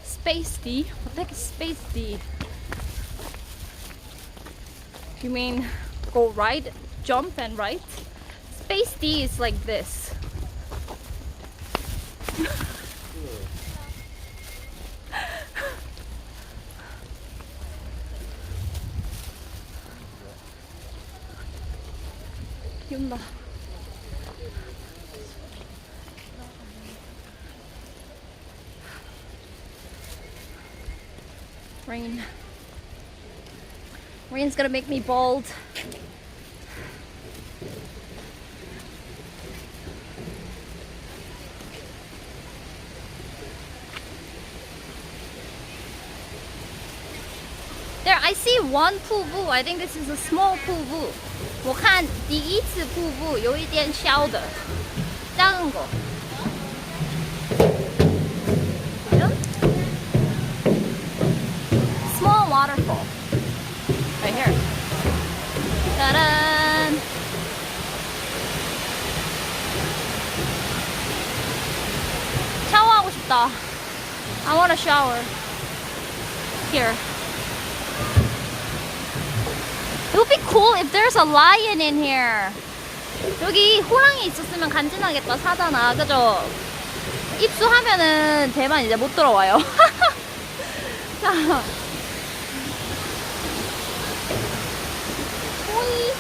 Space D? What the heck is Space D? You mean go right, jump and right? Space D is like this. 귀엽다. Rain. Rain's gonna make me bald. There, I see one 瀑布. I think this is a small 瀑布. 我看第一次瀑布有一点小的，작은 거. Small waterfall. Right here. Ta-da! 샤워하고 싶다. I want to shower. Here. It would be cool if there's a lion in here. 여기 호랑이 있었으면 간지나겠다. 사잖아. 그죠? 입수하면은 대만 이제 못 들어와요. 자. 오이.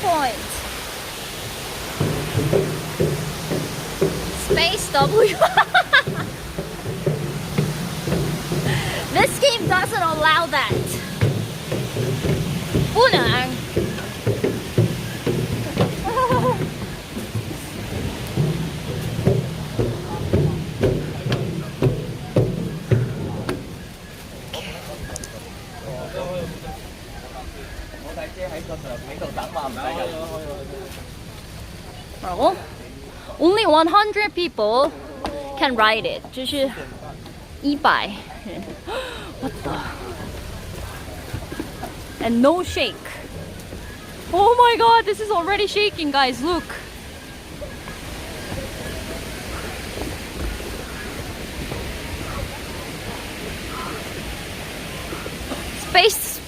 checkpoint. Space W. This game doesn't allow that. Unang. 뭐라고? Only 100 people can ride it. 就是100 人. What the? And no shake. Oh my god, this is already shaking, guys. Look. Space.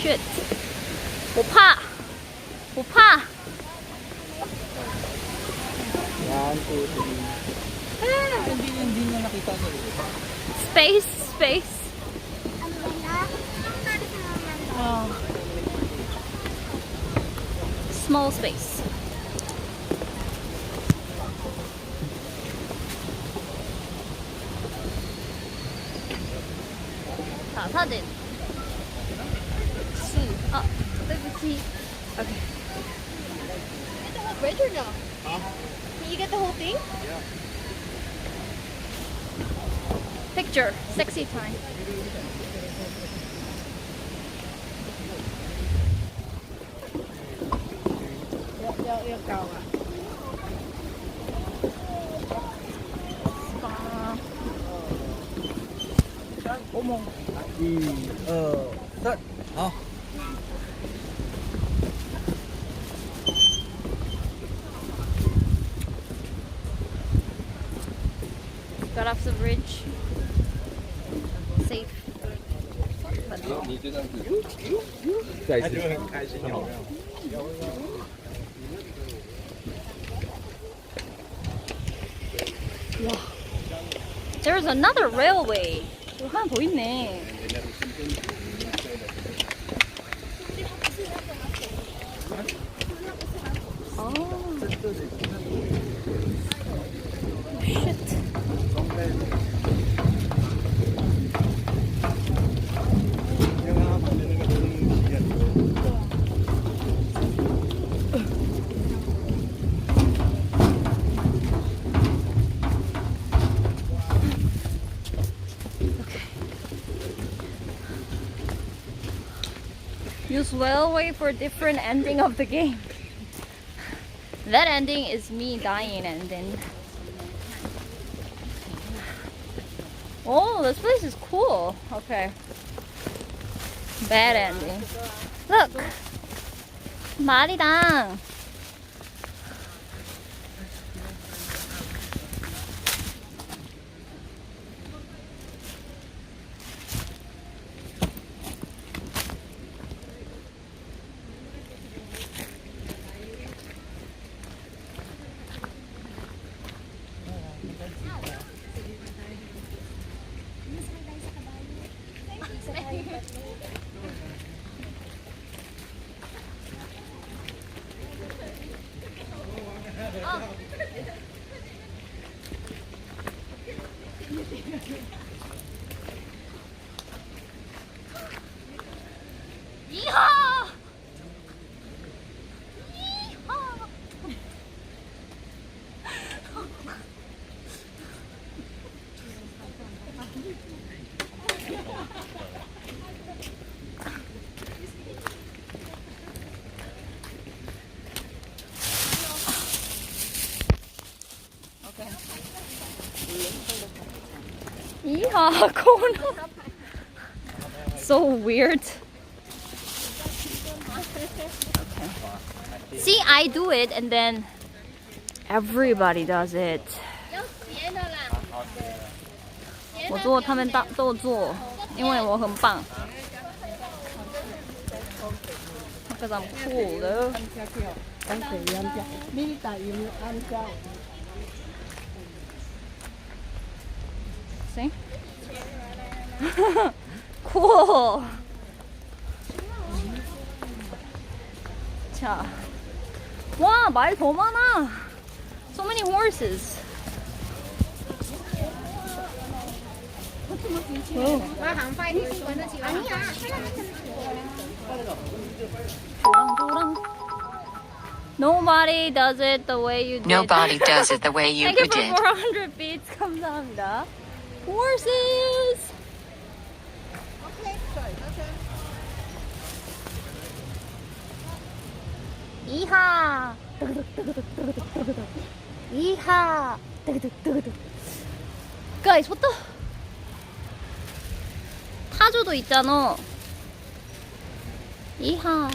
Shit. 我怕. Hindi niya nakita niya. Space. Oh. Small space. 자, 사진. Okay. Get the whole bridge or no? Huh? Can you get the whole thing? Yeah. Picture. Sexy time. Yêu cầu à? 어머. 1, 2, 3. 어. Got off the bridge. Safe. There's another railway. 하나 더 있네. Shit. Use railway for different ending of the game. That ending is me dying ending. Oh, this place is cool. Okay. Bad ending. Look! 말이당. 이하! 이하! 이하, corner. So weird. See, I do it and then everybody does it. 我做，他们都做，因为我很棒。Because I'm cool, though. See? Cool. 자, 와, 말 더 많아. So many horses. Nobody does it the way you did. Nobody does it the way you Thank you for did. 400 beats. 감사합니다. Horses. 이하. 이하. Guys, what the? 타조도 있잖아. 이하.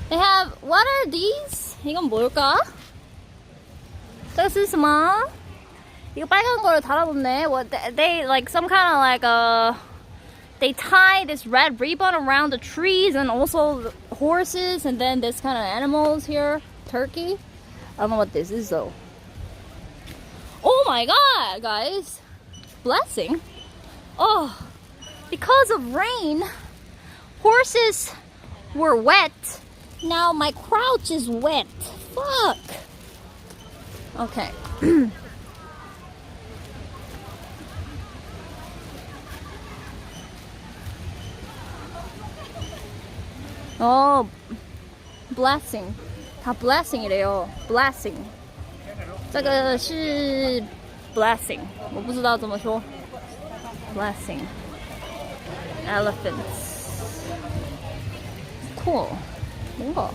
They have, what are these? 이건 뭘까? 这是什么? 이거 빨간 거를 달아놓네. What they like some kind of like they tie this red ribbon around the trees and also the horses and then this kind of animals here. Turkey. I don't know what this is though. Oh my god, guys. Blessing. Oh, because of rain, horses were wet. Now my crouch is wet. Fuck. Okay. Oh, blessing. 다 blessing이래요. Blessing. 这个是 blessing. 我不知道怎么说. Blessing. Elephants. Cool. 뭔가.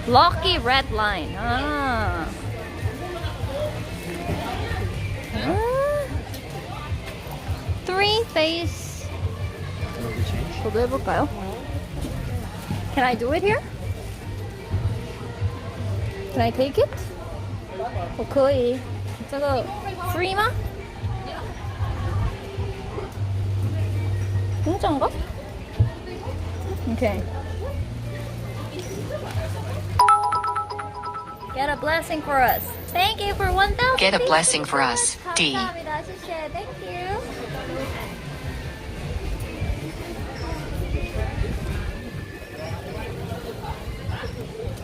Lucky red line. 아. Three face. 저도 해볼까요? Can I do it here? Can I take it? 我可以。这个 free 吗？공짜인가? Okay. Get a blessing for us. Thank you for 1,000. Get a blessing for us, D. 감사합니다. 谢谢. Thank you.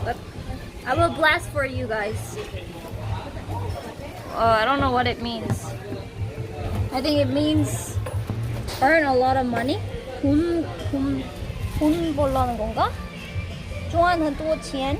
But I will bless for you guys. I don't know what it means. I think it means earn a lot of money. 돈 벌라는 건가? 赚很多钱.